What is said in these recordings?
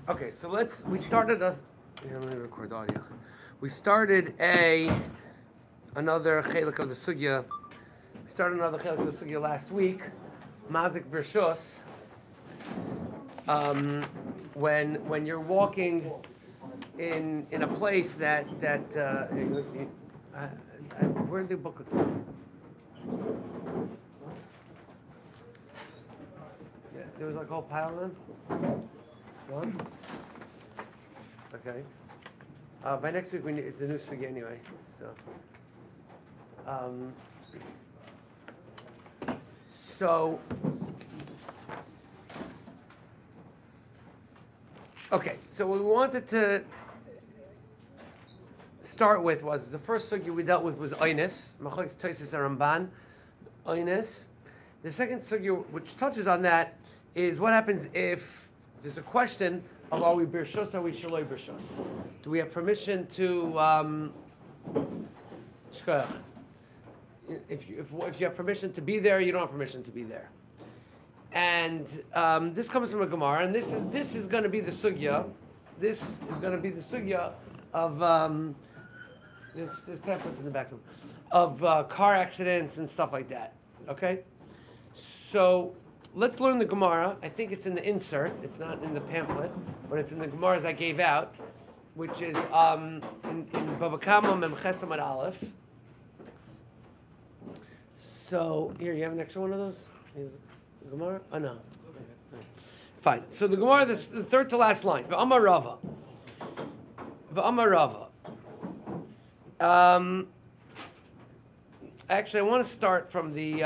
Okay, so we started a, here, let me record the audio. We started another chelik of the sugya. We started another chelik of the sugya last week, Mazik Bershus. When you're walking in a place that where are the booklets? Yeah, there was like a whole pile of them. One? Okay. By next week, it's a new sugi anyway. So, okay. So what we wanted to start with was the first sugi we dealt with was Oines, Machlokes Tosfos Ramban, Oines. The second sugi, which touches on that, is what happens if there's a question of are we Bershus, are we Shaloi Bershus? Do we have permission to if you have permission to be there, you don't have permission to be there. And this comes from a Gemara, and this is going to be the sugya. This is going to be the sugya of there's pamphlets in the back of car accidents and stuff like that. Okay, so let's learn the Gemara. I think it's in the insert. It's not in the pamphlet, but it's in the Gemaras I gave out, which is in Baba Kama Mem Chesam Ad Aleph. So here, you have an extra one of those? Is the Gemara? Oh no. Okay. Fine. So the Gemara, the third to last line. V'amar Rava. V'amar Rava. Actually, I want to start from the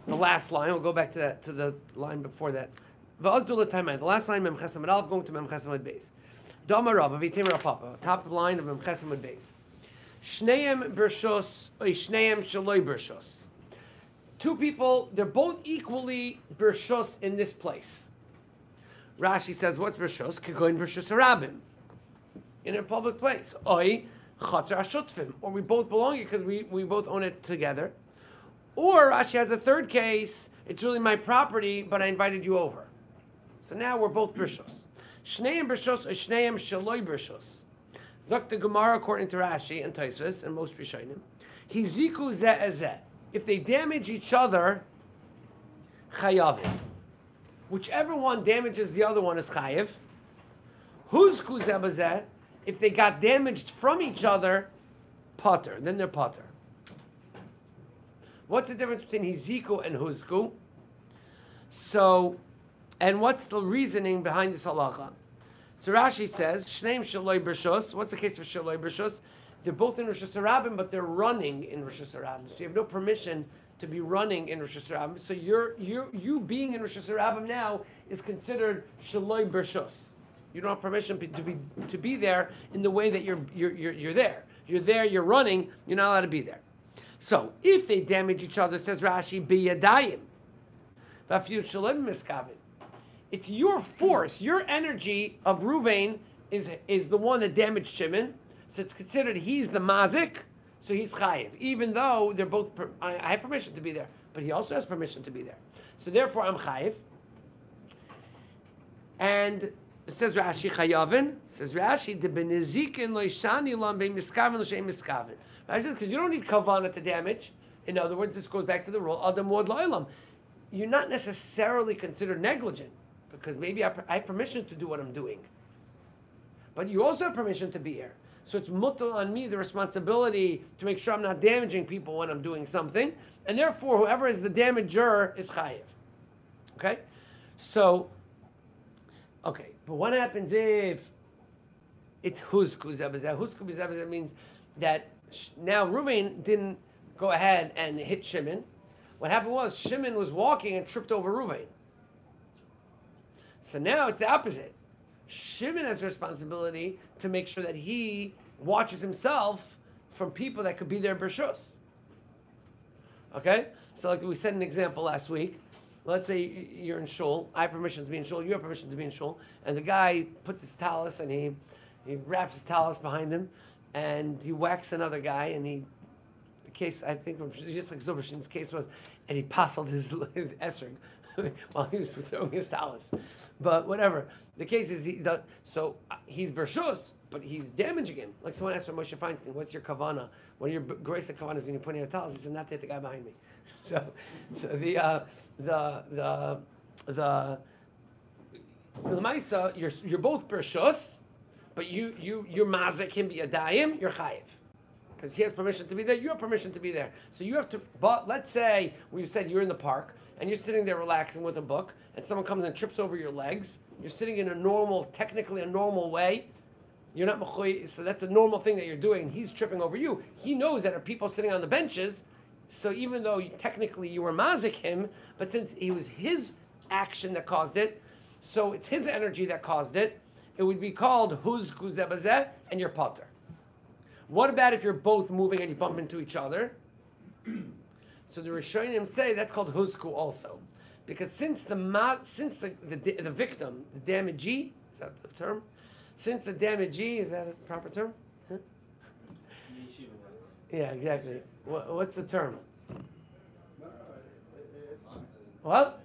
last line. We'll go back to the line before that. The last line, Mem Chesam Ad Aleph, going to Mem Chesam Ad Beis. V'amar Rava, v'yitim Rav Papa. Top line of Mem Chesam Ad Beis. Shneim Bershus, or Shneim Shaloi Bershus. Two people, they're both equally Bershus in this place. Rashi says, what's Bershus? Kegoin Bershus Harabim. In a public place. Oi, Chatzar Ashutfim. Or we both belong here because we both own it together. Or Rashi has a third case, it's really my property, but I invited you over. So now we're both Bershus. Shneim Bershus, or Shneim Shaloi Bershus. Zok the Gemara, according to Rashi and Tosfos and most Rishonim, Hiziku zeh ezeh. If they damage each other, chayavim. Whichever one damages the other one is chayiv. Huzku zeh bezeh. If they got damaged from each other, pater. Then they're pater. What's the difference between hiziku and huzku? So, and what's the reasoning behind this halacha? So Rashi says, Shneim Shaloi Bershus. What's the case for Shaloi Bershus? They're both in Rosh Hashanah, but they're running in Rosh Hashanah. So you have no permission to be running in Rosh Hashanah. So you being in Rosh Hashanah now is considered Shaloi Bershus. You don't have permission to be there in the way that you're there. You're there. You're running. You're not allowed to be there. So if they damage each other, says Rashi, biyadayim. V'afiyu shalom miskavin. It's your force, your energy of Ruvain is the one that damaged Shimon. So it's considered he's the mazik, so he's chayiv. Even though they're both, I have permission to be there, but he also has permission to be there. So therefore I'm chayiv. And it says Rashi chayavin. Says Rashi the benezikin loishani lam be miskavin l'shem miskavin. Because you don't need kavana to damage. In other words, this goes back to the rule adam mod la'ilam. You're not necessarily considered negligent. Because maybe I have permission to do what I'm doing. But you also have permission to be here. So it's mutal on me, the responsibility to make sure I'm not damaging people when I'm doing something. And therefore, whoever is the damager is chayiv. Okay? So, okay. But what happens if it's huzku zebazeh? Huzku zebazeh means that now Reuven didn't go ahead and hit Shimon. What happened was Shimon was walking and tripped over Reuven. So now it's the opposite. Shimon has a responsibility to make sure that he watches himself from people that could be their bershus. Okay? So like we said an example last week. Let's say you're in Shul. I have permission to be in Shul. You have permission to be in Shul. And the guy puts his talus and he wraps his talus behind him and he whacks another guy and the case, I think, just like Zubashin's case was, and he passled his esrog while he was throwing his talus. But whatever. The case is, he's Bershus, but he's damaging him. Like someone asked Moshe Feinstein, what's your kavana? One of your grace of kavanas when you're putting your towels? He said, not to hit the guy behind me. So the Maisa, you're both Bershus, but you're mazik him b'yadayim, you're chayiv. Because he has permission to be there, you have permission to be there. So you have to, but let's say we said you're in the park and you're sitting there relaxing with a book and someone comes and trips over your legs. You're sitting in technically a normal way. You're not mechuy, so that's a normal thing that you're doing. He's tripping over you. He knows that there are people sitting on the benches. So even though technically you were mazik him, but since it was his action that caused it, so it's his energy that caused it, it would be called huz kuzebazeh and you're potter. What about if you're both moving and you bump into each other? So the Rishonim say that's called huzku also, because since the victim, the damagee, is that the term? Since the damagee, is that a proper term? Huh? Yeah, exactly. What's the term? What?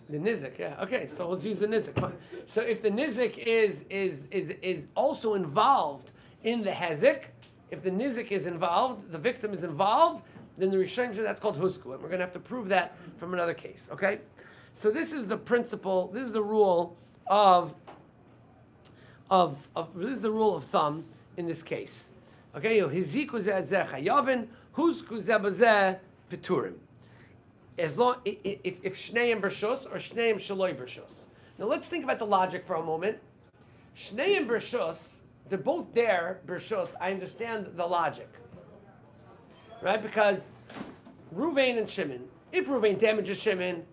The nizik, yeah. Okay, so let's use the nizik. Fine. So if the nizik is also involved in the hezek, if the nizik is involved, the victim is involved, then the Rishonim say that's called husku, and we're going to have to prove that from another case. Okay, so this is the principle. This is the rule of this is the rule of thumb in this case. Okay, hiziku zeh chayavin, husku zeh peturim. As long if shneim bershus or shneim shaloi bershus. Now let's think about the logic for a moment. Shneim bershus, they're both there bershus. I understand the logic, right? Because Ruvain and Shimon, if Ruvain damages Shimon,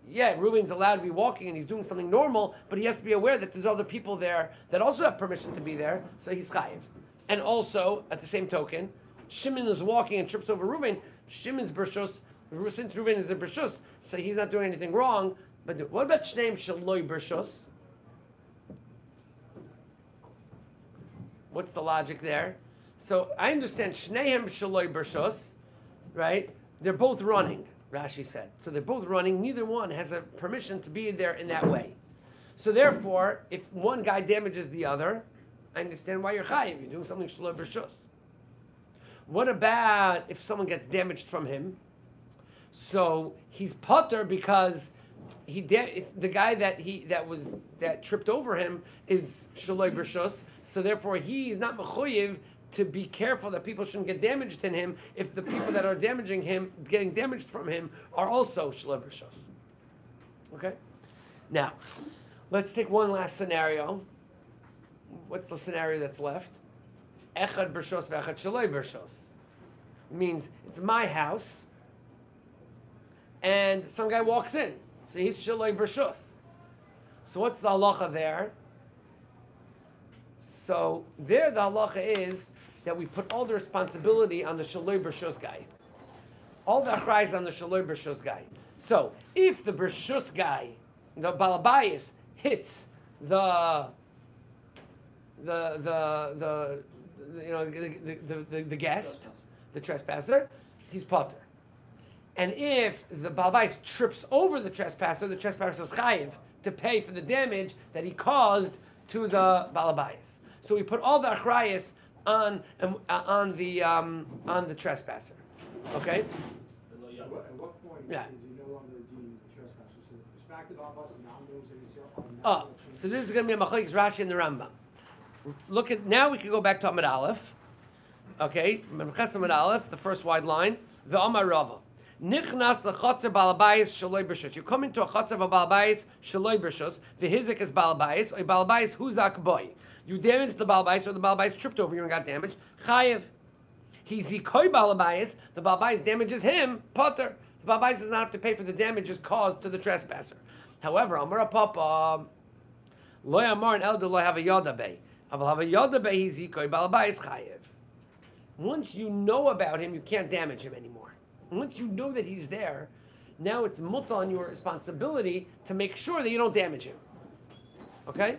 yeah, Ruvain's allowed to be walking and he's doing something normal, but he has to be aware that there's other people there that also have permission to be there, so he's chayiv. And also, at the same token, Shimon is walking and trips over Ruvain. Shimon's bershus, since Ruvain is a bershus, so he's not doing anything wrong. But what about shneim shaloi bershus? What's the logic there? So I understand shneim shaloi bershus, right? They're both running, Rashi said. So they're both running. Neither one has a permission to be there in that way. So therefore, if one guy damages the other, I understand why you're chayiv. You're doing something shaloi bershus. What about if someone gets damaged from him? So he's potter because the guy that tripped over him is shaloi bershus. So therefore, he's not mechuyev to be careful that people shouldn't get damaged in him if the people that are damaging him, getting damaged from him, are also shaloi bershus. Okay? Now, let's take one last scenario. What's the scenario that's left? Echad bershus v'echad shaloi bershus. Means it's my house, and some guy walks in. So he's shaloi bershus. So what's the halacha there? So there the halacha is that we put all the responsibility on the shaloi bershus guy. All the achrayus on the shaloi bershus guy. So if the bershus guy, the balabayis, hits the guest, the trespasser, he's potter. And if the balabais trips over the trespasser is chayiv to pay for the damage that he caused to the balabais. So we put all the achrayus on the trespasser. Okay. At what point is he no longer deemed a trespasser? So the perspective of us now knows that he's here. So this is going to be a machlokes Rashi and the Rambam. Look at now. We can go back to Amud Aleph. Okay, Amud Aleph, the first wide line. The Amar Rava. Nichnas lechatzer balabayis shaloi bershus. You come into a chatzer of balabayis shaloi bershus. V'hizik is balabayis or balabayis huzak boy. You damaged the balabayis or the balabayis tripped over you and got damaged. Chayev. He zikoi balabayis. The balabayis damages him. Potter. The balabayis does not have to pay for the damages caused to the trespasser. However, Amar Papa loy amar and elder loy have a yodabei. Aval have a yodabei he zikoi balabayis chayev. Once you know about him, you can't damage him anymore. Once you know that he's there, now it's mutal on your responsibility to make sure that you don't damage him. Okay?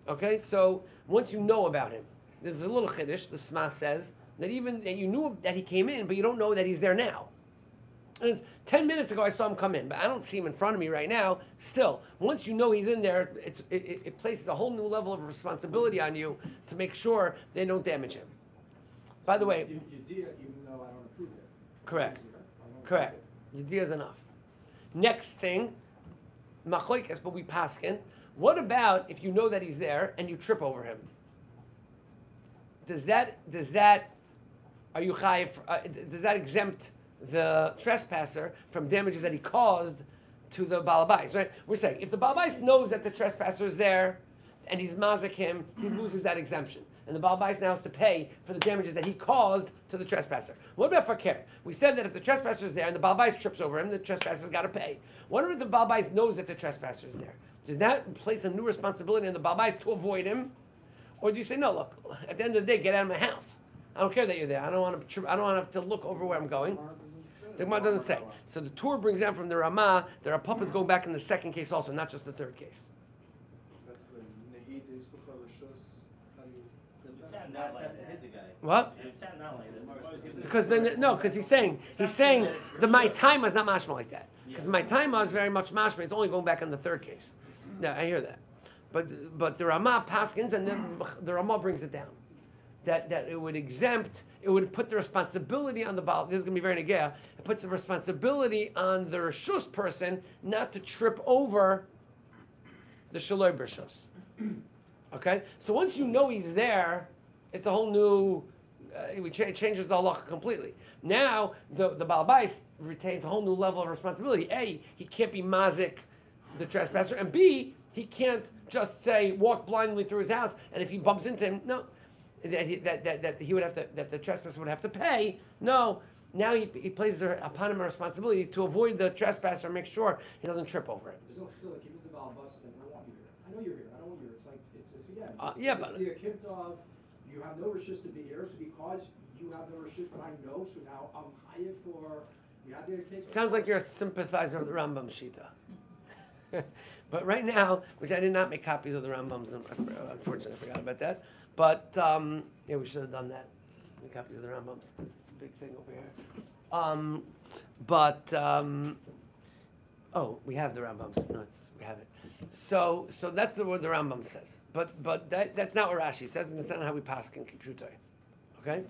Okay, so once you know about him, this is a little chiddush, the Sma says, that even that you knew that he came in, but you don't know that he's there now. And it's 10 minutes ago I saw him come in, but I don't see him in front of me right now. Still, once you know he's in there, it places a whole new level of responsibility on you to make sure they don't damage him. By the way, You did it even though I don't approve it. correct, correct. Yediyah is enough. Next thing, machlokes, but we paskin. What about if you know that he's there and you trip over him? Does that are you chayiv? Does that exempt the trespasser from damages that he caused to the balabais? Right? We're saying if the balabais knows that the trespasser is there and he's mazik him, he loses that exemption, and the balabais now has to pay for the damages that he caused to the trespasser. What about for care? We said that if the trespasser is there and the balabais trips over him, the trespasser's got to pay. What if the balabais knows that the trespasser is there? Does that place a new responsibility on the balabais to avoid him? Or do you say, no, look, at the end of the day, get out of my house. I don't care that you're there. I don't want to have to look over where I'm going. The Gemara doesn't say. So the Torah brings down from the Ramah, the Rapapa is going back in the second case also, not just the third case. That's the Nehid Yislucha Rishus. How do you fit that? Not like that. Hit the guy. What? It sounded not like that. Because then, no, because he's saying the my time is not mashma like that. Because my time is very much mashma. It's only going back in the third case. Yeah, I hear that. But the Ramah paskins, and then the Ramah brings it down. That it would exempt, it would put the responsibility on the Baal. This is going to be very negea. It puts the responsibility on the Rishus person not to trip over the Shaloi B'Rishus. Okay? So once you know he's there, it's a whole new, it changes the halacha completely. Now, the Baal Bais retains a whole new level of responsibility. A, he can't be mazik the trespasser, and B, he can't just say, walk blindly through his house, and if he bumps into him, no. That he would have to, that the trespasser would have to pay. No, now he places upon him a responsibility to avoid the trespasser and make sure he doesn't trip over it. There's no feel like even the Baal Bus is like, I don't want you here. I know you're here. I don't want you here. It's like it's again. Yeah, it's but the akimta of you have no rishus to be here, so because you have no rishus, but I know, so now I'm hired for you had the case. Sounds like you're a sympathizer of the Rambam Shita. But right now, which I did not make copies of the Rambams, unfortunately I forgot about that. But yeah, we should have done that. Make copies of the Rambams because it's a big thing over here. Oh, we have the Rambams. No, we have it. So that's what the Rambam says. But that's not what Rashi says, and that's not how we pass in computer. Okay.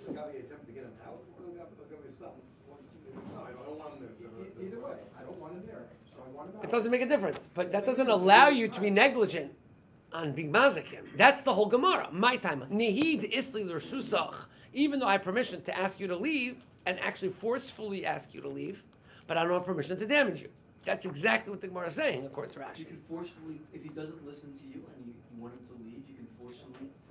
The guy attempt to get him out, or the guy stop him? No, I don't want him there. Either way, I don't want him there, so I want him out. It doesn't make a difference, but that doesn't allow you to be negligent on being mazikim. That's the whole Gemara. My time. Nehid isli l'rshusach. Even though I have permission to ask you to leave, and actually forcefully ask you to leave, but I don't have permission to damage you. That's exactly what the Gemara is saying, according to Rashi. You can forcefully, if he doesn't listen to you and you want him to leave, you can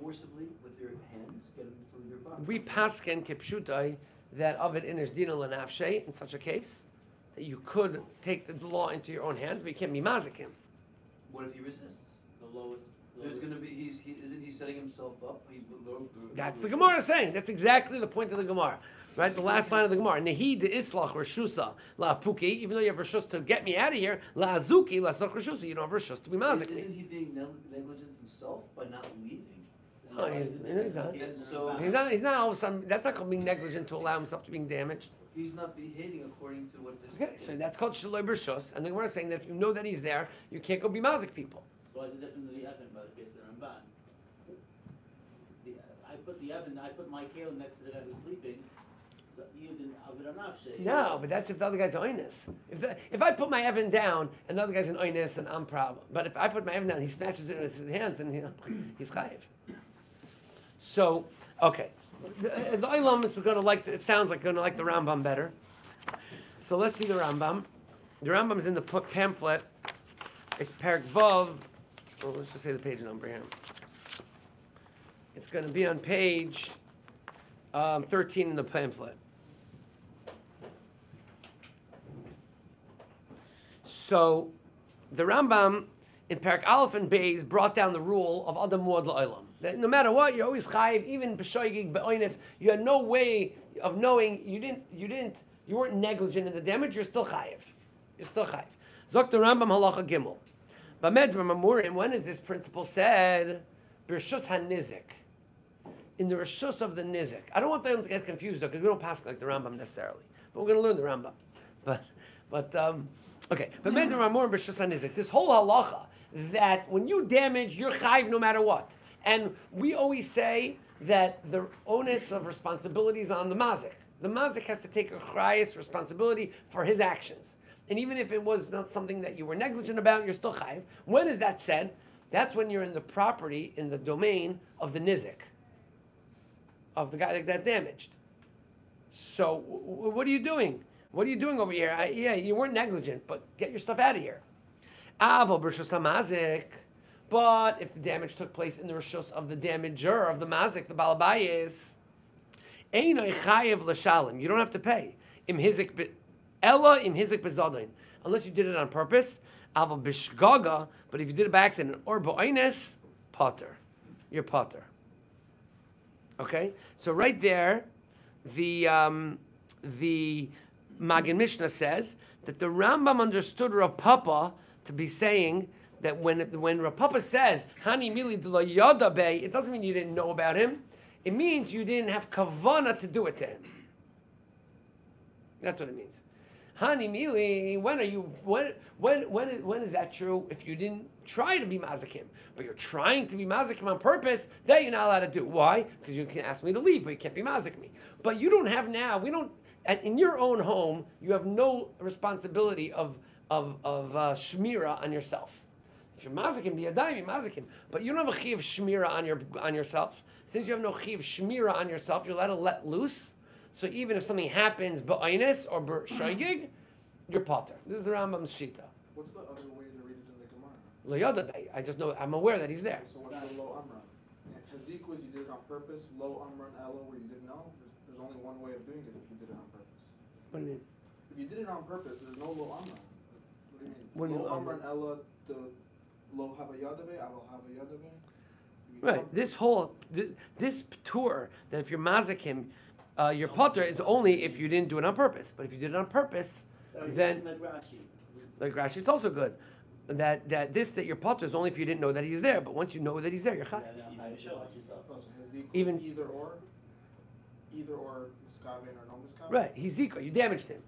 forcibly with your hands, get him to leave your body. We pasken kipshutai that of it inish dina lenafshe in such a case that you could take the law into your own hands, but you can't be mazikim. What if he resists? The lowest. There's going to be, isn't he setting himself up? He's below. That's the Gemara saying. That's exactly the point of the Gemara. Right? The last line of the Gemara. Nehi de islach reshusa la puki. Even though you have reshus to get me out of here, la azuki la sach reshusa. You don't have reshus to be mazik. Isn't he being negligent himself by not leaving? No, he's not. And so He's not all of a sudden. That's not called being negligent to allow himself to being damaged. he's not behaving according to what this. Okay, so that's called shaloi b'rshus, and the Gemara is saying that if you know that he's there, you can't go be mazik people. Why is it different than the oven by the case of the Ramban? I put my kale next to the guy who's sleeping, so you didn't oven enough shade. No, but that's if the other guy's oinus. If I put my Evan down and the other guy's an oinus, and I'm problem. But if I put my Evan down, he snatches it in his hands and he's chayiv. So, okay. The Olam is going to like, it sounds like going to like the Rambam better. So let's see the Rambam. The Rambam is in the pamphlet. It's Perek Vav. Well, let's just say the page number here. It's going to be on page 13 in the pamphlet. So, the Rambam in Perek Aleph and Beis brought down the rule of Adam Muad La'olam. That no matter what, you're always chayiv, even b'shoigig, b'oines, you had no way of knowing, you weren't negligent in the damage, you're still chayiv. You're still chayiv. Zok the Rambam halacha gimel. B'med v'mamurim, when is this principle said? B'rshus hanizik. In the reshus of the nizik. I don't want them to get confused though, because we don't pass like the Rambam necessarily. But we're going to learn the Rambam. Okay. But Mender Ramor B'Shus HaNizik. This whole halacha that when you damage, you're chayiv no matter what. And we always say that the onus of responsibility is on the mazik. The mazik has to take a chayis responsibility for his actions. And even if it was not something that you were negligent about, you're still chayiv. When is that said? That's when you're in the property, in the domain of the nizik, of the guy that got damaged. So what are you doing? What are you doing over here? Yeah, you weren't negligent, but get your stuff out of here. Avo b'rshus hamazik. But if the damage took place in the rishus of the damager, of the mazik, the balabayis, einoi chayev l'shalim. You don't have to pay. Im hizik ella im hizik bezadin, unless you did it on purpose. Avo b'shgaga. But if you did it by accident or ba'oines, potter. You're potter. Okay. So right there, the Magen Mishnah says that the Rambam understood Rav Papa to be saying that when Rav Papa says Hani Mili de la Yada Bey, it doesn't mean you didn't know about him. It means you didn't have kavana to do it to him. That's what it means. Hani Mili, when is that true? If you didn't try to be mazakim, but you're trying to be mazakim on purpose, that you're not allowed to do. Why? Because you can ask me to leave, but you can't be mazakim me. But you don't have now. We don't. In your own home, you have no responsibility of shmira on yourself. If you're mazakim, be a daim, you're mazakim. But you don't have a chi of shmira on yourself. Since you have no chi of shmira on yourself, you're allowed to let loose. So even if something happens ba'oines or b'shoigig, you're potter. This is the Rambam's shita. What's the other way to read it in the Gemara? Lo yadabei. I just know. I'm aware that he's there. So what's the lo amra? Hazik was you did it on purpose. Lo amra and ella where you didn't know. There's only one way of doing it if you did it on purpose. What do you mean? If you did it on purpose, there's no lo amra. What do you mean? What do you mean, lo amra amra? and ella, the lo have a yadabe, I will have a yadabe. Right. This whole this tour that if you're mazakim, your potter is only if you didn't do it on purpose. But if you did it on purpose, then like Rashi, it's also good. That your potter is only if you didn't know that he's there. But once you know that he's there, you're chayav. Even either or miskaven or no miskaven. Right. He's zika. You damaged him.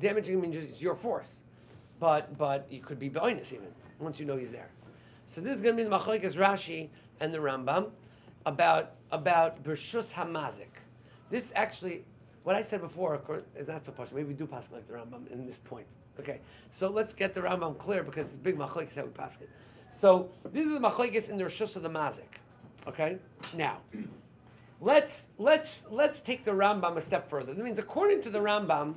Damaging him means it's your force. But you could be b'oinus even once you know he's there. So this is going to be the machlokes Rashi and the Rambam about b'rshus hamazik. This actually, what I said before, of course, is not so posh. Maybe we do pass like the Rambam in this point. Okay, so let's get the Rambam clear because it's big machlokes how we pass it. So this is the machlokes in the rishus of the mazik. Okay, now let's take the Rambam a step further. That means according to the Rambam,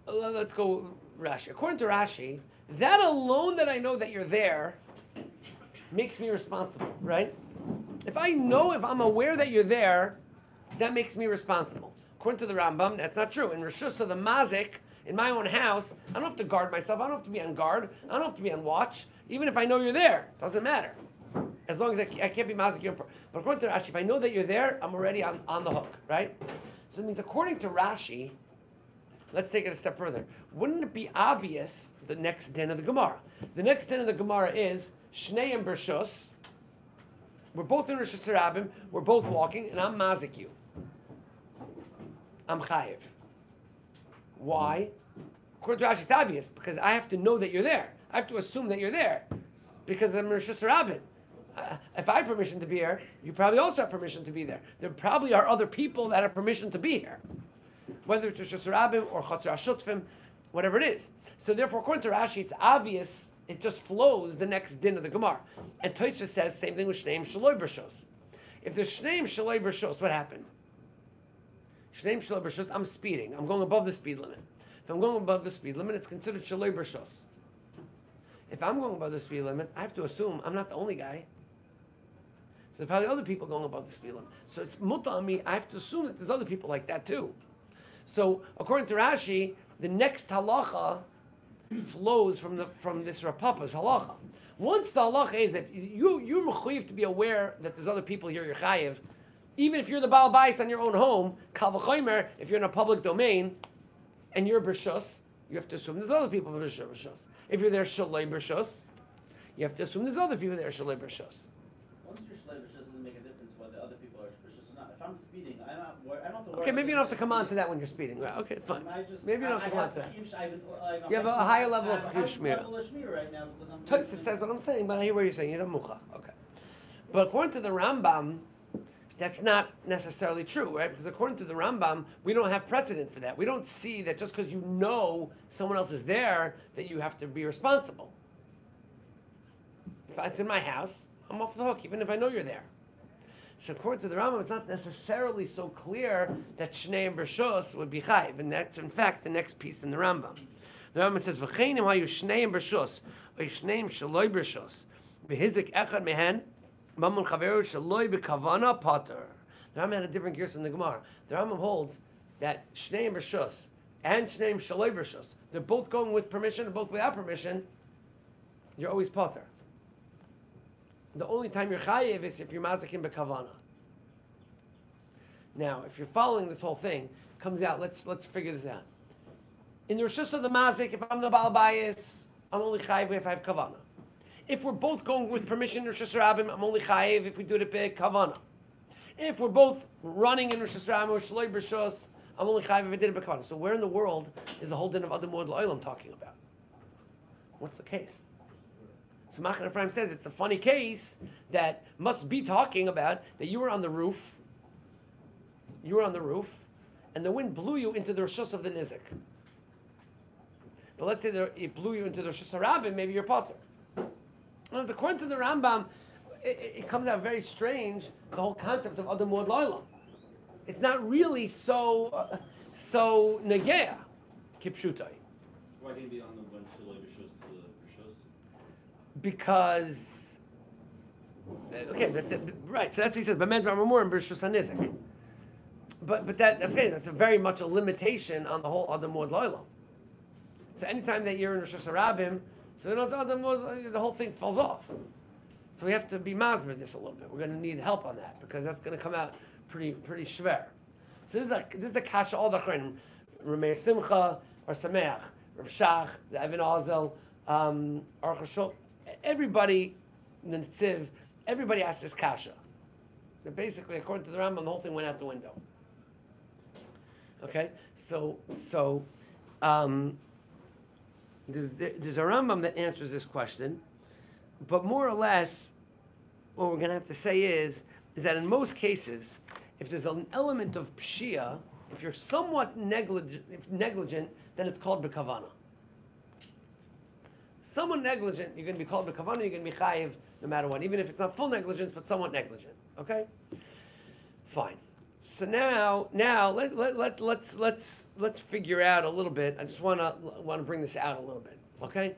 let's go Rashi. According to Rashi, that alone that I know that you're there makes me responsible, right? If I'm aware that you're there, that makes me responsible. According to the Rambam, that's not true. In Rishus of the Mazik, in my own house, I don't have to guard myself. I don't have to be on guard. I don't have to be on watch. Even if I know you're there, it doesn't matter. As long as I can't be Mazik. But according to Rashi, if I know that you're there, I'm already on the hook, right? So it means according to Rashi, let's take it a step further. Wouldn't it be obvious the next din of the Gemara? The next din of the Gemara is Shnei and Bershus. We're both in Rosh Hashanah. We're both walking, and I'm mazik you. I'm chayiv. Why? According to Rashi, it's obvious because I have to know that you're there. I have to assume that you're there because I'm Rosh Hashanah. If I have permission to be here, you probably also have permission to be there. There probably are other people that have permission to be here, whether it's Rosh Hashanah or Chatzar Shutfim, whatever it is. So therefore, according to Rashi, it's obvious. It just flows the next din of the Gemara. And Tosfos says same thing with Shneim Shaloi Bershos. If there's Shneim Shaloi Bershos, what happened? Shneim Shaloi Bershos, I'm speeding. I'm going above the speed limit. If I'm going above the speed limit, it's considered Shaloi Bershos. If I'm going above the speed limit, I have to assume I'm not the only guy. So there's probably other people going above the speed limit. So it's muta on me. I have to assume that there's other people like that too. So according to Rashi, the next halacha flows from this Rav Papa's halacha. Once the halacha is that you're mechuyev to be aware that there's other people here, you're chayiv, even if you're the Baal Bais on your own home, kal v'chomer, if you're in a public domain, and you're Bershus, you have to assume there's other people Bershus. If you're there Shalei Bershus, you have to assume there's other people there Shalei Bershus. Once you're Shalei Bershus, doesn't make a difference whether other people are Bershus or I'm speeding. I'm not. I don't have to worry Okay, maybe you don't have to about come on to speeding. that when you're speeding. Right, okay, fine. I just, Maybe you don't have to come on to that. You have a higher level of high Shmira. level of Shmira right now because I'm. Tosa says what I'm saying, but I hear what you're saying. You don't muchach. Okay. But according to the Rambam, that's not necessarily true, right? Because according to the Rambam, we don't have precedent for that. We don't see that just because you know someone else is there, that you have to be responsible. If it's in my house, I'm off the hook, even if I know you're there. So according to the Rambam, it's not necessarily so clear that Shnei and Bershos would be chayv, and that's in fact the next piece in the Rambam. The Rambam says, "V'cheinim hayu Shnei and Bershos, or Shneim shaloi Bershos, v'hizik echad mehen, mamun chaveru shaloi b'kavana pater." The Rambam had a different gears in the Gemara. The Rambam holds that Shnei and Bershos and Shnei shaloi Bershos, they're both going with permission, or both without permission. You're always pater. The only time you're chayiv is if you're mazakim b'kavana. Now, if you're following this whole thing, comes out. Let's figure this out. In the rishus of the mazik, if I'm the baal bayis, I'm only chayiv if I have kavana. If we're both going with permission in rishus rabbim, I'm only chayiv if we do it b'kavana. If we're both running in rishus rabbim or shloi b'rishus, I'm only chayiv if I did it b'kavana. So where in the world is the whole din of adam mod l'olam talking about? What's the case? So Machan Ephraim says it's a funny case that must be talking about that you were on the roof, and the wind blew you into the rishus of the nizik. But let's say it blew you into the rishus harabim, maybe you're potter. And according to the Rambam, it comes out very strange, the whole concept of adam mod l'olam. It's not really so negea, kipshutai. Why can't it be on the one shaloi b'shus to the b'shus? Because okay, right. So that's what he says. But men's more in b'shus hanizik. But that's a very much a limitation on the whole adam mod l'olam. So anytime that you're in rishus harabim, so the whole thing falls off. So we have to be masber this a little bit. We're going to need help on that because that's going to come out pretty shver. So this is a kasha all the chayim, Rameir Simcha or Sameach, Rav Shach, the Evan Azel, Aruch HaShulchan. Everybody, the Tziv, everybody asked this kasha. That basically, according to the Rambam, the whole thing went out the window. Okay, so there's a Rambam that answers this question, but more or less, what we're going to have to say is that in most cases, if there's an element of pshia, if you're somewhat negligent, then it's called b'kavana. Somewhat negligent, you're going to be called b'kavana, you're going to be chayiv no matter what, even if it's not full negligence, but somewhat negligent. Okay, fine. So now let's figure out a little bit. I just want to bring this out a little bit. Okay,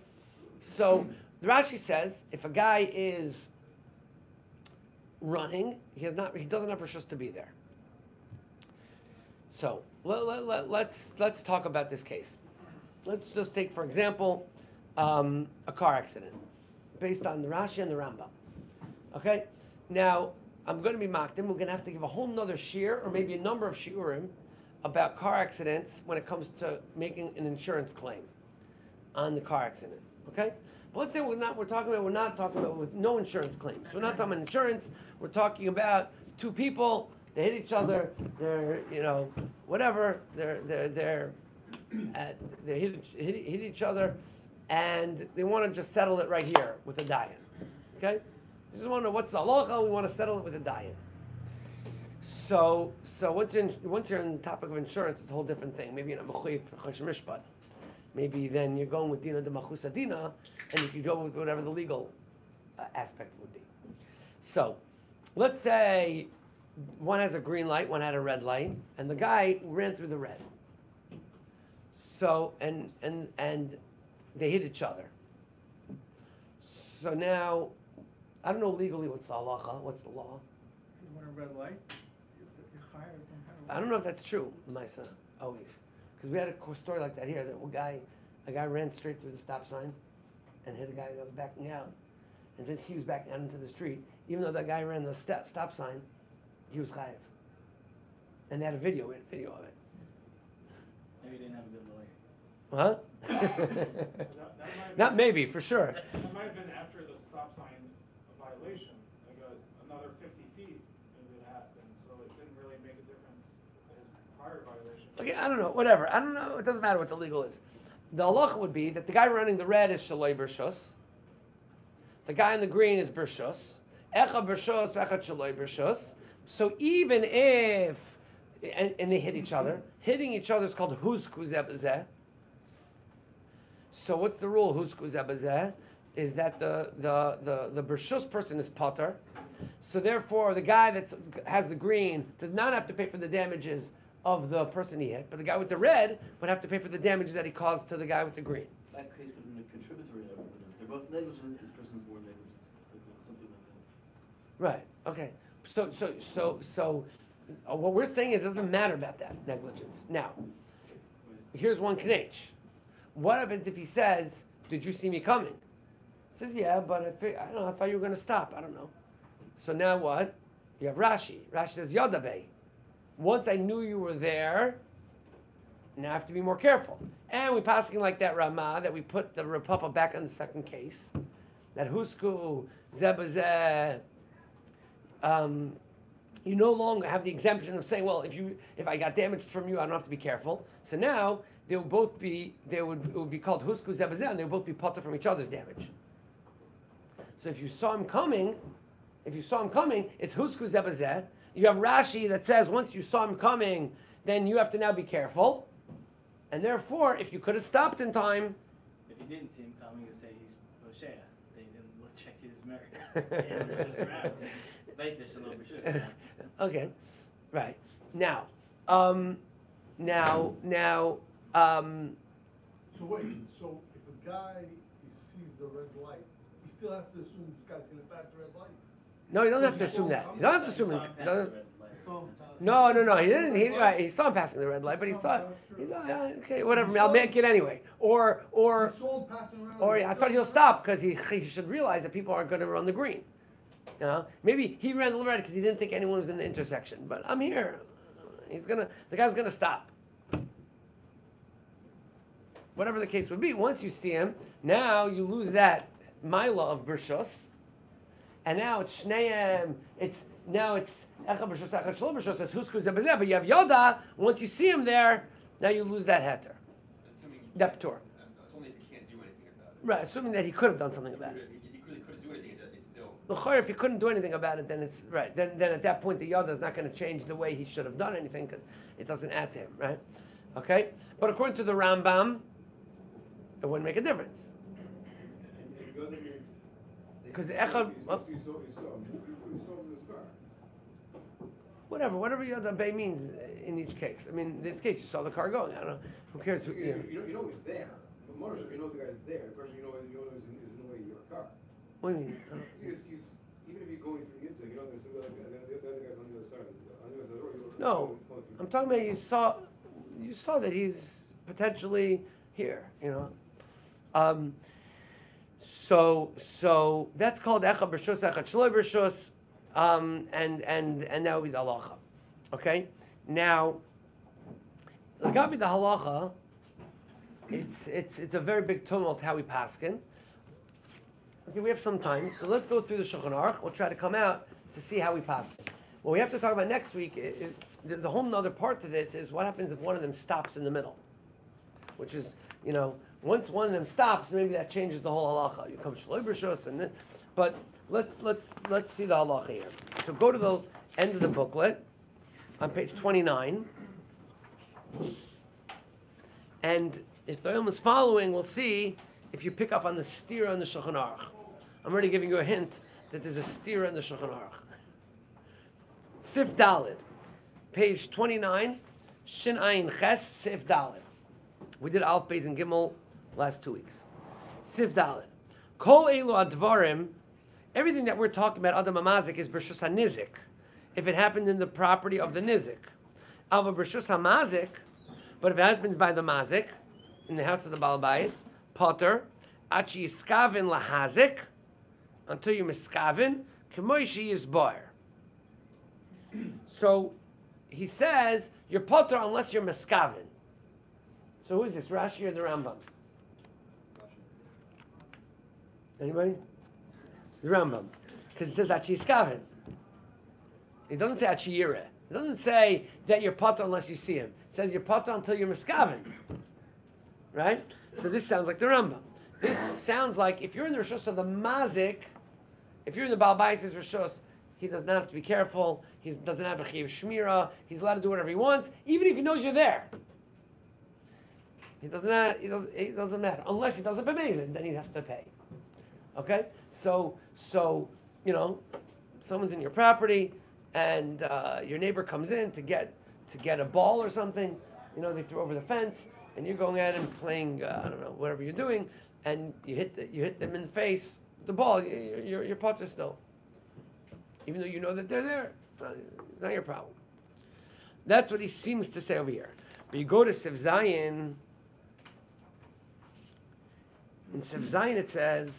so the Rashi says if a guy is running, he doesn't have rishus to be there. So let's talk about this case. Let's just take, for example, a car accident based on the Rashi and the Rambam. Okay, now I'm going to be mocked. We're going to have to give a whole nother shiur, or maybe a number of shiurim, about car accidents when it comes to making an insurance claim on the car accident. Okay, but let's say we're not talking about with no insurance claims. We're not talking about insurance. We're talking about two people. They hit each other. They're whatever. They hit each other, and they want to just settle it right here with a dayan. Okay. You just want to know what's the halacha. We want to settle it with a dayan. So once you're on the topic of insurance, it's a whole different thing. Maybe you're not mechuyev for chosh mishpat. Maybe then you're going with dina de machusa dina, and you can go with whatever the legal aspect would be. So let's say one has a green light, one had a red light, and the guy ran through the red. So and they hit each other. So now, I don't know legally what's the halacha, what's the law. You want a red light? You're hired. I don't know if that's true, my son, always. Because we had a story like that here, that a guy ran straight through the stop sign and hit a guy that was backing out. And since he was backing out into the street, even though that guy ran the stop sign, he was chayiv. And they had a video of it. Maybe he didn't have a good lawyer. Huh? That Not maybe, for sure. That might have been after the stop sign violation, like another 50 feet maybe it happened, so it didn't really prior violation. Okay, I don't know, whatever. I don't know, it doesn't matter what the legal is. The halacha would be that the guy running the red is shaloi b'rshus. The guy in the green is b'rshus. Echa b'rshus, echa shaloi b'rshus. So even if, and they hit each other, hitting each other is called husku zeh b'zeh. So what's the rule? Husku zeh b'zeh is that the b'rshus person is potter. So therefore, the guy that has the green does not have to pay for the damages of the person he hit, but the guy with the red would have to pay for the damages that he caused to the guy with the green. That case could have been a contributory negligence. They're both negligent, this person's more negligent, like something like that. Right. Okay. So, what we're saying is it doesn't matter about that negligence. Now, here's one knech. What happens if he says, "Did you see me coming?" He says, "Yeah, but I don't know. I thought you were going to stop. I don't know." So now what? You have Rashi. Rashi says, "Yodabe." Once I knew you were there, now I have to be more careful. And we passing like that Ramah that we put the Rapapa back on the second case. That Husku, Zebazeh, you no longer have the exemption of saying, well, if I got damaged from you, I don't have to be careful. So now it would be called Husku Zebazeh, and they would both be potter from each other's damage. So if you saw him coming, it's Husku Zebazeh. You have Rashi that says once you saw him coming, then you have to now be careful. And therefore, if you could have stopped in time... If you didn't see him coming, you'd say he's Moshe. They didn't check his merit. Okay, right. Now, So wait, so if a guy sees the red light, he still has to assume this guy's gonna pass the red light? no, he doesn't have to assume that. He doesn't have to assume it. No, No, he didn't. He saw him passing the red light, but he saw, okay, whatever, I'll make it anyway. Or I thought he'll stop because he should realize that people are going to run the green. You know, maybe he ran the red because he didn't think anyone was in the intersection. But I'm here. The guy's gonna stop. Whatever the case would be, once you see him, now you lose that Mila of Bershus, and now it's Shneim. It's Echa Bershus, Echa Shlo Bershus. It's Husku Zebazeh. But you have Yoda. Once you see him there, now you lose that heter. That Ptur. It's only if you can't do anything about it. Right, assuming that he could have done something about it. If you really couldn't do anything, it's still... If he couldn't do anything about it, then it's right. Then at that point, the Yoda is not going to change the way he should have done anything because it doesn't add to him, right? Okay? But according to the Rambam, it wouldn't make a difference. Because the Echad... Whatever Yoda Bay means in each case. I mean, in this case, you saw the car going. I don't know. Who cares? You know he's there. But Moshe, you know the guy's there. The person you know is in the way of your car. What do you mean? Even if you're going through the intersection, you know there's the other guy's on the other side. On the other road. No, I'm talking about you saw that he's potentially here. You know. So that's called Echa B'Rshus, Echa Shloi B'Rshus. And that would be the halacha. Okay? Now, Lagabi the halacha, it's a very big tumult how we paskin. Okay, we have some time, so let's go through the Shulchan Aruch. We'll try to come out to see how we paskin. What we have to talk about next week, there's a whole other part to this, is what happens if one of them stops in the middle. Which is, once one of them stops, maybe that changes the whole halacha. You come Shloi B'Rshus, and then, but let's see the halacha here. So go to the end of the booklet on page 29, and if the Yom is following, we'll see if you pick up on the stira in the Shulchan Aruch. I'm already giving you a hint that there's a stira in the Shulchan Aruch. Sif Dalid, page 29, Shin Ayin Ches, Sif Dalid. We did Alf Beis and Gimel last 2 weeks. Sif Dalid. Kol Elu Advarim. Everything that we're talking about, Adam Amazik, is B'Rshus HaNizik, if it happened in the property of the Nizik. Alva B'Rshus HaMazik, but if it happens by the Mazik, in the house of the Balabais, Potter, Achi Yiskavin Lahazik, until you Miskavin, Kemoishi Yisbar. So, he says, you're Potter unless you're Miskavin. So who is this, Rashi or the Rambam? Anybody? The Rambam, because it says Achi Yiskavin. It doesn't say Achi Yireh. It doesn't say that you're potter unless you see him. It says you're potter until you're miskaven. Right? So this sounds like the Rambam. This sounds like if you're in the Rishus of the Mazik, if you're in the Baal Bais' Rishus, he does not have to be careful. He doesn't have a Chiv Shmira. He's allowed to do whatever he wants, even if he knows you're there. It doesn't matter. Unless he does it b'mezid, then he has to pay. Okay? So someone's in your property, and your neighbor comes in to get a ball or something. They threw over the fence, and you're going at him playing, I don't know, whatever you're doing, and you hit them in the face with the ball. Your potter still, even though you know that they're there. It's not your problem. That's what he seems to say over here. But you go to Siv Zayin. In Siv Zayin it says,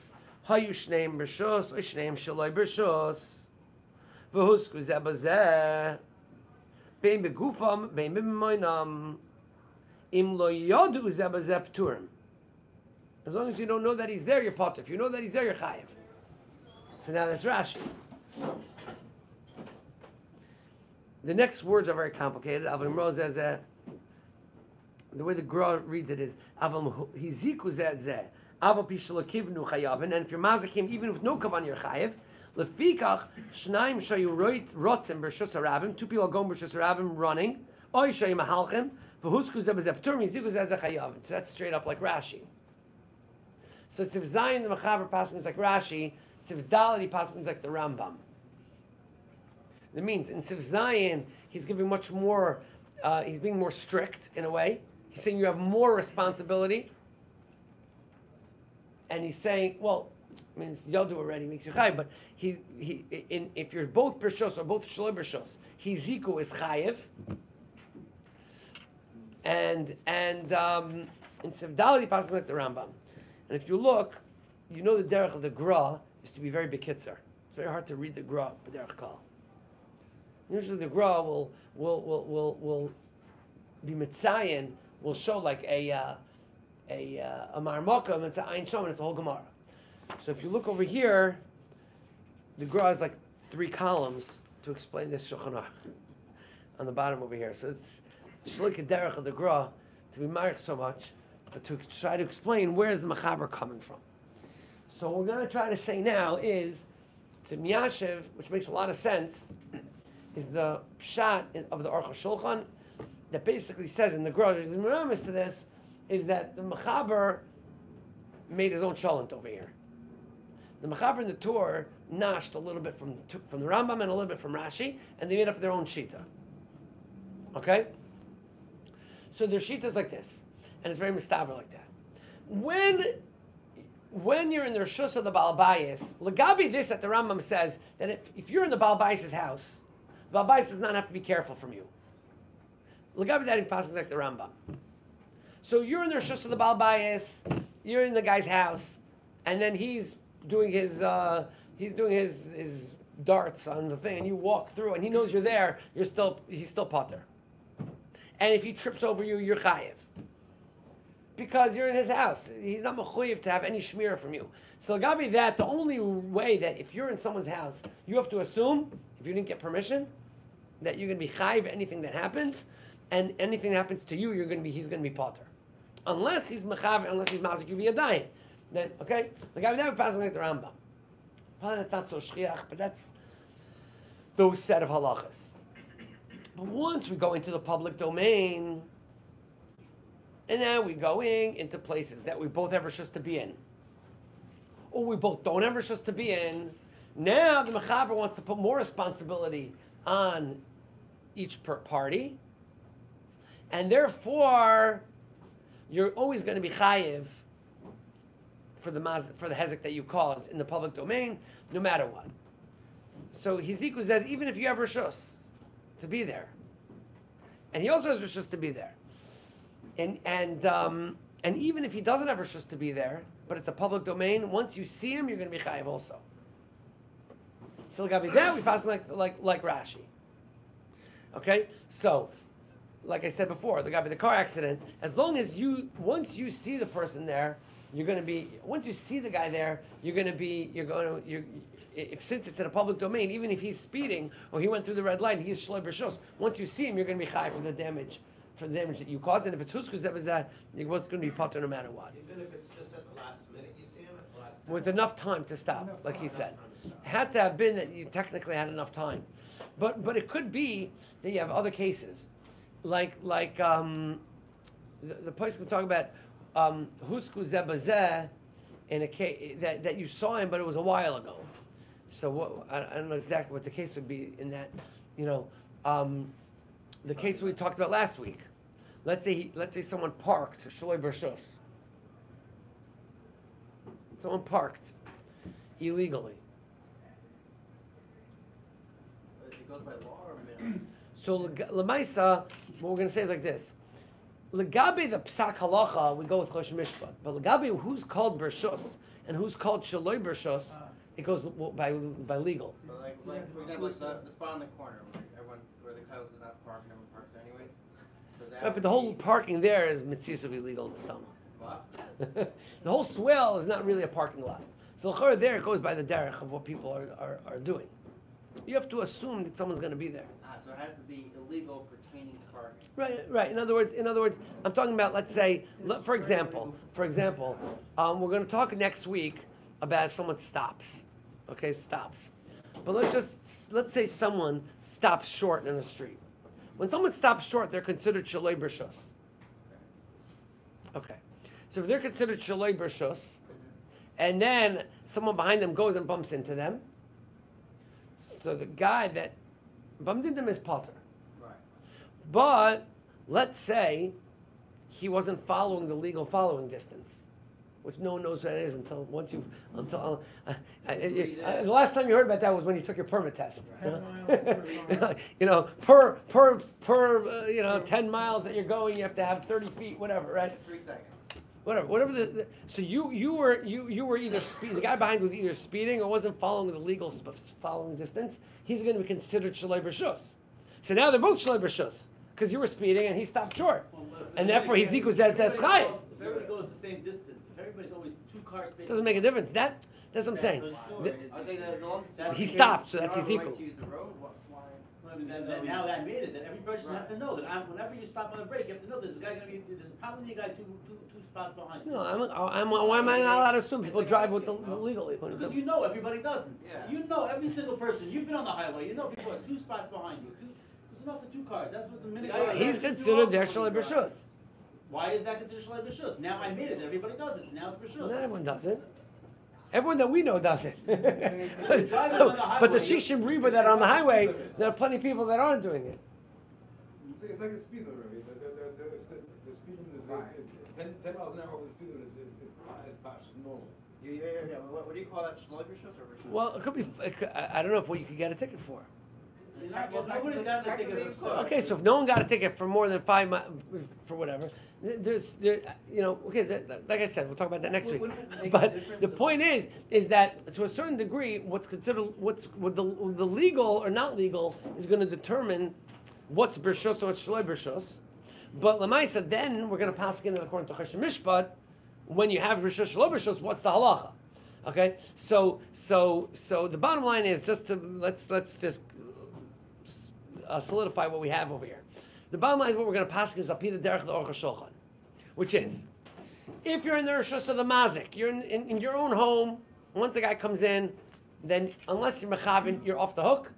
Hayu shneim b'shos, or shneim shaloi b'shos, v'husku zeh b'zeh, bein begufam, bein b'moinam, im lo yodu zeh b'zeh p'turim. As long as you don't know that he's there, you're potter. If you know that he's there, you're chayiv. So now that's Rashi. The next words are very complicated. Avim Ro zeh, the way the Gra reads it is, Avim hiziku zeh zeh. And if you're mazikim, even with no kavan, you're chayiv. Lefikach shnaim shayu rotzim b'rshus harabim. Two people are going b'rshus harabim running. Oy shayu mahalchim. V'husku zeh b'zeh p'turim. Yiziku zeh zeh chayav. So that's straight up like Rashi. So Siv Zayin, the Mechaber passing is like Rashi. Siv Dalet, he passing is like the Rambam. That means in Siv Zayin, he's giving much more. He's being more strict in a way. He's saying you have more responsibility. And he's saying, well, I mean, Yodu already makes you chayiv, but if you're both Bershos or both Shaloi Bershos, Hiziku is chayiv. And in Sevdality, he passes like the Rambam. And if you look, the derech of the Gra is to be very bekitzer. It's very hard to read the Gra, but derech Kal. Usually the Gra will be mitzayin, will show like a marmokam, it's an Ein Shom, and it's a whole Gemara. So if you look over here, the Gra is like 3 columns to explain this Shulchan Aruch on the bottom over here. So it's Shlik Derech of the Gra to be marich so much, but to try to explain where is the Mechaber coming from. So what we're going to try to say now is, to Miyashiv, which makes a lot of sense, is the Pshat of the Aruch HaShulchan that basically says in the Gra, there's a miramis to this, is that the Mechaber made his own cholent over here. The Mechaber in the Torah nashed a little bit from the Rambam and a little bit from Rashi, and they made up their own shita. Okay? So their shita is like this, and it's very mistaber like that. When you're in the Rishus of the Baal Bayis, Lagabi this that the Rambam says, that if you're in the Baal Bayis' house, the Baal Bayis does not have to be careful from you. Lagabi that he passes like the Rambam. So you're in the Rishus of the Baal Bayis, you're in the guy's house, and then he's doing his darts on the thing, and you walk through, and he knows you're there. He's still potter. And if he trips over you, you're chayiv, because you're in his house. He's not mechuyev to have any shmira from you. So Gabi, that the only way that if you're in someone's house, you have to assume, if you didn't get permission, that you're going to be chayiv anything that happens, and anything that happens to you, he's going to be potter. Unless he's mechav, unless he's mazik, you be a dayan. Then, okay? The guy would never pass like the Rambam. Probably that's not so shchiach, but that's those set of halachas. But once we go into the public domain, and now we're going into places that we both have rishus to be in, or we both don't have rishus to be in, now the mechaber wants to put more responsibility on each party, and therefore you're always going to be chayiv for the hezek that you caused in the public domain, no matter what. So Hiziku says, even if you have rishus to be there, and he also has rishus to be there, and even if he doesn't have rishus to be there, but it's a public domain, once you see him, you're going to be chayiv also. So that we pass like Rashi. Okay, so like I said before, the guy with the car accident, as long as once you see the person there, you're going to be, once you see the guy there, if since it's in a public domain, even if he's speeding or he went through the red light, he is shloi b'rshus. Once you see him, you're going to be chai for the damage that you caused. And if it's huskuz zebazah, you're going to be potter no matter what. Even if it's just at the last minute you see him, at the last second? With enough time to stop, like he said. It had to have been that you technically had enough time. But it could be that you have other cases. Like the place we're talking about, huskuz zebazah, in a case that you saw him, but it was a while ago. So I don't know exactly what the case would be in that, the case we talked about last week. Let's say someone parked shloi b'rshus. Someone parked illegally. It goes by law or minimum? So lemaisa, what we're going to say is like this. Legabe the psak halacha, we go with chosh mishpat. But legabe who's called b'rshus and who's called shloi b'rshus, it goes by legal. So like for example, the spot on the corner where the house is not parked, everyone parks anyways. So that Right, but the whole parking there is mitzvah of illegal in the summer. What? The whole swell is not really a parking lot. So l'chorah there it goes by the derech of what people are doing. You have to assume that someone's going to be there. So it has to be illegal pertaining to parking. Right. In other words, I'm talking about, let's say, for example, we're going to talk next week about if someone stops. Okay, stops. But let's say someone stops short in a street. When someone stops short, they're considered shloi b'rshus. Okay. So if they're considered shloi b'rshus, and then someone behind them goes and bumps into them, so the guy that bumped into them is potter. Right. But let's say he wasn't following the legal following distance, which no one knows what it is until the last time you heard about that was when you took your permit test. Per 10 miles that you're going, you have to have 30 feet, whatever, right? 3 seconds. Whatever. So you were either the guy behind was either speeding or wasn't following the legal following distance. He's going to be considered shloi b'rshus. So now they're both shloi b'rshus because you were speeding and he stopped short, and therefore he's equal says chayav. If everybody goes the same distance, if everybody's always 2 car spaces, Doesn't make a difference. That's what I'm saying. I'll say the ones that He stopped, so that's his equal. equal. To use the road. I mean, now that made it, that every person has to know that whenever you stop on a break, you have to know there's probably a guy two spots behind you. No, why am I not allowed to assume people drive with the legally? Because you know everybody doesn't. Yeah. You know every single person. You've been on the highway. You know people are 2 spots behind you. There's enough for 2 cars. That's what the minute. He's considered their shloi b'rshus. Why is that considered shloi b'rshus? Now I made it. Everybody does it. So now it's b'rshus. Not everyone does it. Everyone that we know does it. driving on the But the highway, shishim riba that are on the highway, there are plenty of people that aren't doing it. It's like the speed limit, right? The speed limit is 10 miles an hour over the speed limit is pash, is normal. Yeah. What do you call that? Shloi b'rshus or b'rshus? Well, it could be. I don't know what you could get a ticket for. Nobody's got a ticket. Okay, so if no one got a ticket for more than 5 miles, for whatever, like I said, we'll talk about that next week. But the point is that to a certain degree, what's the legal or not legal is going to determine what's b'rshus or what's shloi b'rshus. But lemaisa, then we're going to pass again according to chosh mishpat. When you have b'rshus shloi b'rshus, what's the halacha? Okay, so the bottom line is just to let's just solidify what we have over here. The bottom line is what we're going to pass is apida derech the orcha shulchan, which is if you're in the rishus of the mazik, you're in your own home. Once the guy comes in, then unless you're mechavin, you're off the hook.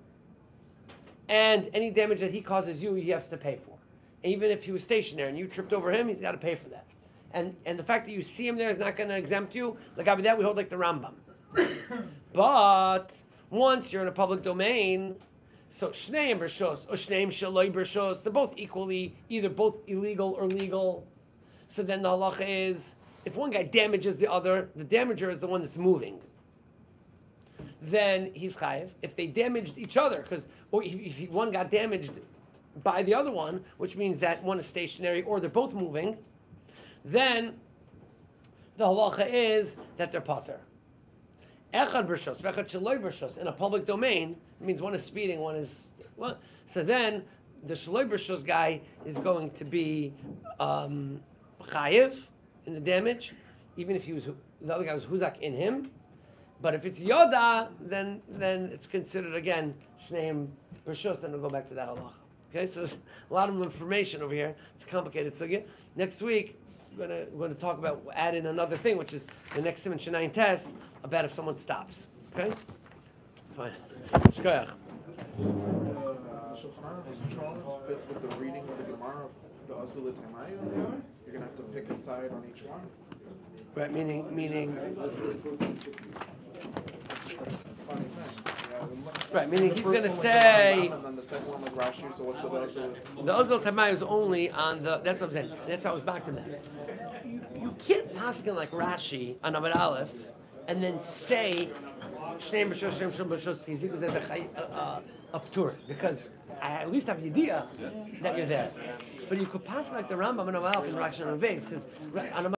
And any damage that he causes you, he has to pay for. Even if he was stationary and you tripped over him, he's got to pay for that. And the fact that you see him there is not going to exempt you. Like after that, we hold like the Rambam. But once you're in a public domain, so shneim b'rshus or shneim shloi b'rshus, they're both equally either both illegal or legal. So then the halacha is if one guy damages the other, the damager is the one that's moving. Then he's chayiv. If they damaged each other, or if one got damaged by the other one, which means that one is stationary or they're both moving, then the halacha is that they're pater. Echad b'rshus, v'echad shloi b'rshus. In a public domain, it means one is speeding, one is well. So then the shloi b'rshus guy is going to be chayiv in the damage, even if the other guy was huzak in him. But if it's yoda, then it's considered again shneim b'rshus, and we'll go back to that halacha. Okay, so there's a lot of information over here. It's complicated. So next week we're going to talk about add in another thing, which is the next Siman Shinayin test about if someone stops. Okay, fine. Shkoyach. Shulchan Aruch's challenge fits with the reading of the Gemara, the Azul Tamayim. You're gonna have to pick a side on each one. Right, meaning. Funny thing. Right, meaning The he's first going to one was say. Rambam, and then the second one was Rashi. So what's the Azul? The Azul Tamay is only on the. That's what I'm saying. That's how I was back to that. You can't paskin like Rashi on Amud Aleph, and then say Shneim b'shus, Shneim shul b'shus, Hizikuz as a ptur, because I at least have the idea that you're there. But you could pass like the Rambam on Amud Aleph and Rashi on Amud Beis, because on